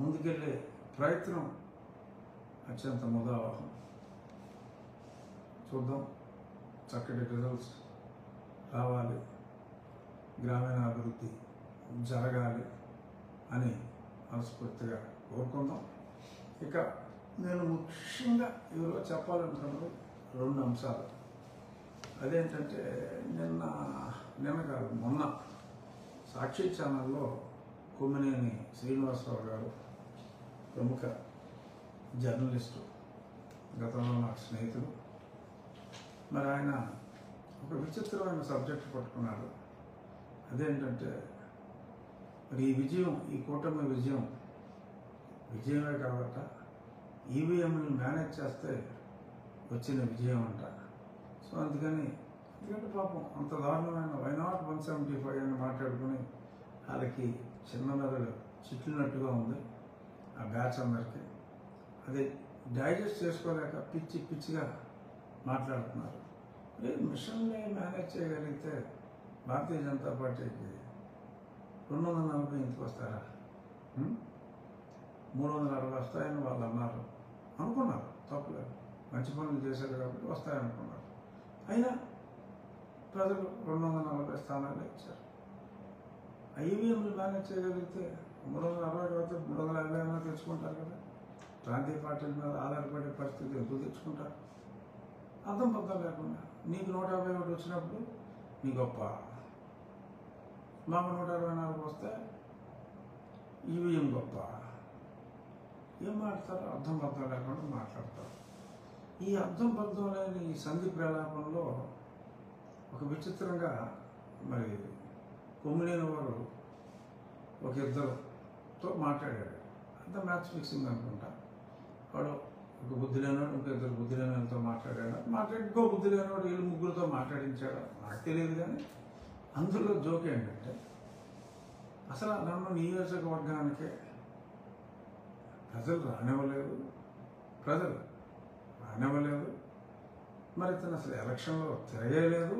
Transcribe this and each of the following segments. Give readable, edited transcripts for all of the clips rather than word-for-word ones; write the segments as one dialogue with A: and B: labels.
A: ముందుకెళ్ళే ప్రయత్నం అత్యంత ముదావహం. చూద్దాం, చక్కటి రిజల్ట్స్ రావాలి, గ్రామీణ అభివృద్ధి జరగాలి అని మనస్ఫూర్తిగా కోరుకుందాం. ఇక నేను ముఖ్యంగా ఈరోజు చెప్పాలనుకున్నది 2 అంశాలు. అదేంటంటే నిన్న కాదు మొన్న సాక్షి ఛానల్లో కొమ్మినేని శ్రీనివాసరావు గారు, ప్రముఖ జర్నలిస్టు, గతంలో నాకు స్నేహితుడు, మరి ఆయన ఒక విచిత్రమైన సబ్జెక్ట్ పట్టుకున్నాడు. అదేంటంటే మరి ఈ కూటమి విజయమే కాదట, ఈవీఎంని మేనేజ్ చేస్తే వచ్చిన విజయం అంట. సో అందుకని ఎందుకంటే పాపం అంత దారుణమైన వైనాట్ 175 అని మాట్లాడుకుని వాళ్ళకి చిన్న మెదడు చిట్లినట్టుగా ఉంది ఆ బ్యాచ్ అందరికీ. అది డైజెస్ట్ చేసుకోలేక పిచ్చిగా మాట్లాడుతున్నారు. మిషన్ని మేనేజ్ చేయగలిగితే భారతీయ జనతా పార్టీకి 240 ఇంటికి వస్తారా? 360 వస్తాయని వాళ్ళు అనుకున్నారు, తప్పులేదు, మంచి పనులు చేశారు కాబట్టి వస్తాయనుకున్నారు. అయినా ప్రజలు 240 స్థానాలు ఇచ్చారు. ఈవీఎంలు మేనేజ్ చేయగలిగితే 360 వస్తే 350 అయినా తెచ్చుకుంటారు కదా. ప్రాంతీయ పార్టీల మీద ఆధారపడే పరిస్థితి ఎందుకు తెచ్చుకుంటారు? అర్థం పద్ధం లేకుండా నీకు 151 వచ్చినప్పుడు నీ గొప్ప, మాకు 124 వస్తే ఈవీఎం గొప్ప. ఏం మాట్లాడతారో అర్థం పద్ధం లేకుండా మాట్లాడతారు. ఈ అర్థం పద్ధం లేని ఈ సంధి ప్రలాపంలో ఒక విచిత్రంగా మరి కొమ్మినేని వారు ఒక ఇద్దరుతో మాట్లాడాడు. అంత మ్యాచ్ ఫిక్సింగ్ అనుకుంటా. వాడు ఒక బుద్ధి లేనివాడు ఇంకో 2 బుద్ధి లేని వాళ్ళతో మాట్లాడాడు, ఇంకో బుద్ధి లేనివాడు వీళ్ళు 3 మాట్లాడించాడు, నాకు తెలియదు. కానీ అందులో జోక్ ఏంటంటే అసలు నన్ను నియోజకవర్గానికే ప్రజలు రానివ్వలేదు. మరి ఇతను అసలు ఎలక్షన్లో తిరగలేదు.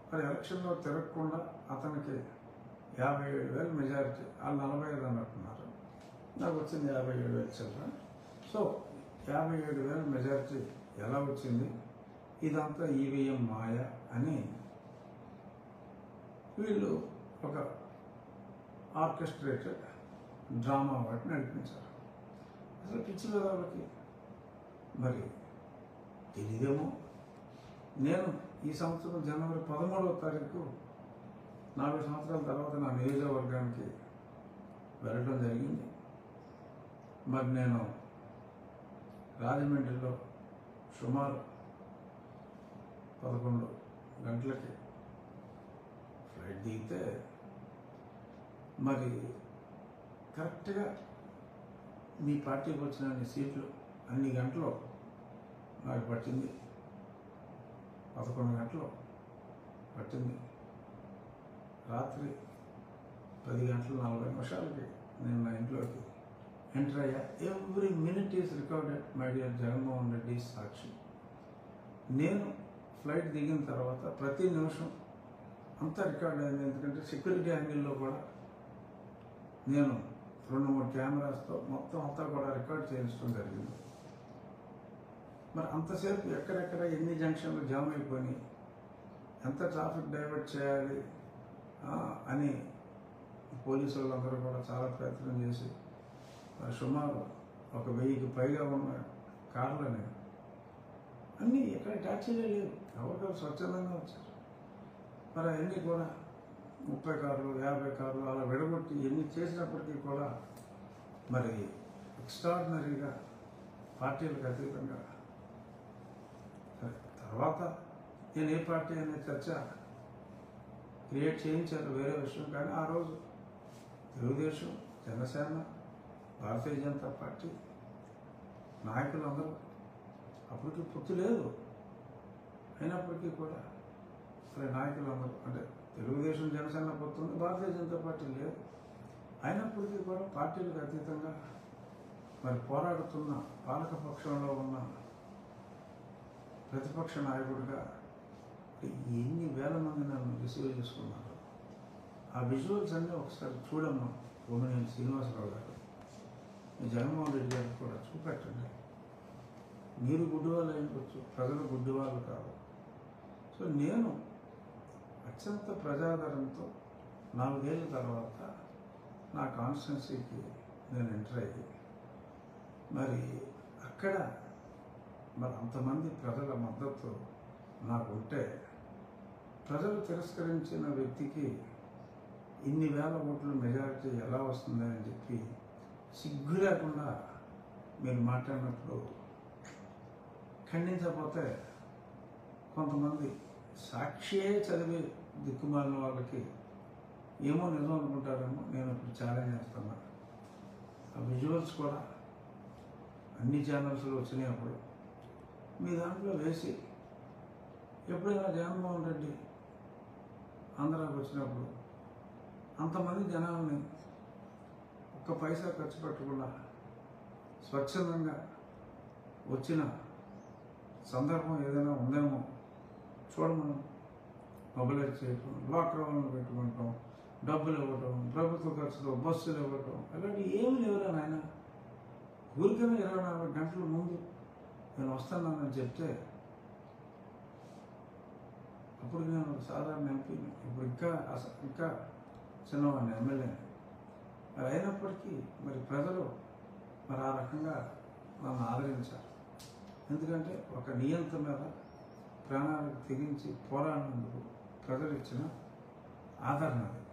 A: మరి ఎలక్షన్లో తిరగకుండా అతనికి 57,000 మెజారిటీ, వాళ్ళు 45 అన్నట్టున్నారు, నాకు వచ్చింది 57,000 చిల్లర. సో 57,000 మెజారిటీ ఎలా వచ్చింది? ఇదంతా ఈవీఎం మాయ అని వీళ్ళు ఒక ఆర్కెస్ట్రేటెడ్ డ్రామా వాటిని నడిపించారు. అసలు పిచ్చి వాళ్ళకి మరి తెలియదేమో. నేను ఈ సంవత్సరం జనవరి 13వ తారీఖు 4 సంవత్సరాల తర్వాత నా నియోజకవర్గానికి వెళ్ళడం జరిగింది. మరి నేను రాజమండ్రిలో సుమారు 11 గంటలకి ఫ్లైట్ దిగితే మరి కరెక్ట్గా మీ పార్టీకి వచ్చిన అన్ని సీట్లు అన్ని గంటలు నాకు పట్టింది. 11 గంటలు పట్టింది. రాత్రి 10:40 నేను నా ఇంట్లోకి ఎంటర్ అయ్యా. Every minute is recorded my dear Jaganmohan Reddy Sakshi. నేను ఫ్లైట్ దిగిన తర్వాత ప్రతి నిమిషం అంతా రికార్డ్ అయింది. ఎందుకంటే సెక్యూరిటీ యాంగిల్లో కూడా నేను 2-3 కెమెరాస్తో మొత్తం అంతా కూడా రికార్డ్ చేయించడం జరిగింది. మరి అంతసేపు ఎక్కడెక్కడ ఎన్ని జంక్షన్లు జామ్ అయిపోయి ఎంత ట్రాఫిక్ డైవర్ట్ చేయాలి అని పోలీసు వాళ్ళందరూ కూడా చాలా ప్రయత్నం చేసి మరి సుమారు 1000కి పైగా ఉన్న కార్లని అన్నీ ఎక్కడ ట్యాక్సీలే లేవు, ఎవరికారు స్వచ్ఛందంగా వచ్చారు. మరి అవన్నీ కూడా 30 కార్లు 50 కార్లు అలా విడగొట్టి ఎన్ని చేసినప్పటికీ కూడా మరి ఎక్స్ట్రాడినరీగా పార్టీలకు అతీతంగా. తర్వాత నేను ఏ పార్టీ అనే చర్చ క్రియేట్ చేయించారు వేరే విషయం. కానీ ఆ రోజు తెలుగుదేశం, జనసేన, భారతీయ జనతా పార్టీ నాయకులందరూ అప్పటికి పొత్తు లేదు, అయినప్పటికీ కూడా మరి నాయకులందరూ అంటే తెలుగుదేశం జనసేన పొత్తు ఉంది, భారతీయ జనతా పార్టీ లేదు, అయినప్పటికీ కూడా పార్టీలకు అతీతంగా మరి పోరాడుతున్న పాలకపక్షంలో ఉన్న ప్రతిపక్ష నాయకుడిగా ఎన్ని వేల మంది నన్ను రిసీవ్ చేసుకున్నారు. ఆ విజువల్స్ అన్నీ ఒకసారి చూడమ్మా కొమ్మినేని శ్రీనివాసరావు గారు. మీ జగన్మోహన్ రెడ్డి గారికి కూడా చూపెట్టండి. మీరు గుడ్డివాళ్ళు అయిపోవచ్చు, ప్రజలు గుడ్డివాళ్ళు కాదు. సో నేను అత్యంత ప్రజాదరణతో 4 ఏళ్ళ తర్వాత నా కాన్స్టిట్యున్సీకి నేను ఎంటర్ అయ్యి మరి అక్కడ అంతమంది ప్రజల మద్దతు నాకు ఉంటే ప్రజలు తిరస్కరించిన వ్యక్తికి ఇన్ని వేల ఓట్ల మెజారిటీ ఎలా వస్తుందని చెప్పి సిగ్గు లేకుండా మీరు మాట్లాడినప్పుడు ఖండించకపోతే కొంతమంది సాక్షియే చదివే దిక్కుమాలిన వాళ్ళకి ఏమో నిజం అనుకుంటారేమో. నేను ఇప్పుడు ఛాలెంజ్ చేస్తున్నా. ఆ విజువల్స్ కూడా అన్ని ఛానల్స్లో వచ్చినాయి. అప్పుడు మీ దాంట్లో వేసి ఎప్పుడైనా జగన్మోహన్ రెడ్డి ఆంధ్రాకి వచ్చినప్పుడు అంతమంది జనాల్ని ఒక్క పైసా ఖర్చు పెట్టకుండా స్వచ్ఛందంగా వచ్చిన సందర్భం ఏదైనా ఉందేమో చూడమని మొబైలైజ్ చేయటం, లాక్డౌన్లు పెట్టుకుంటాం, డబ్బులు ఇవ్వటం, ప్రభుత్వ ఖర్చుతో బస్సులు ఇవ్వటం, అలాంటివి ఏమి లేవురా నాయన. ఊరికైనా 24 గంటల ముందు నేను వస్తున్నానని చెప్తే అప్పుడు నేను ఒక సాధారణ ఎంపీని, ఇప్పుడు ఇంకా చిన్నవాడిని, ఎమ్మెల్యేని. మరి అయినప్పటికీ మరి ప్రజలు మరి ఆ రకంగా నన్ను ఆదరించారు. ఎందుకంటే ఒక నియంత మీద ప్రాణాలకు తెగించి పోరాడినందుకు ప్రజలు ఇచ్చిన ఆదరణ అది.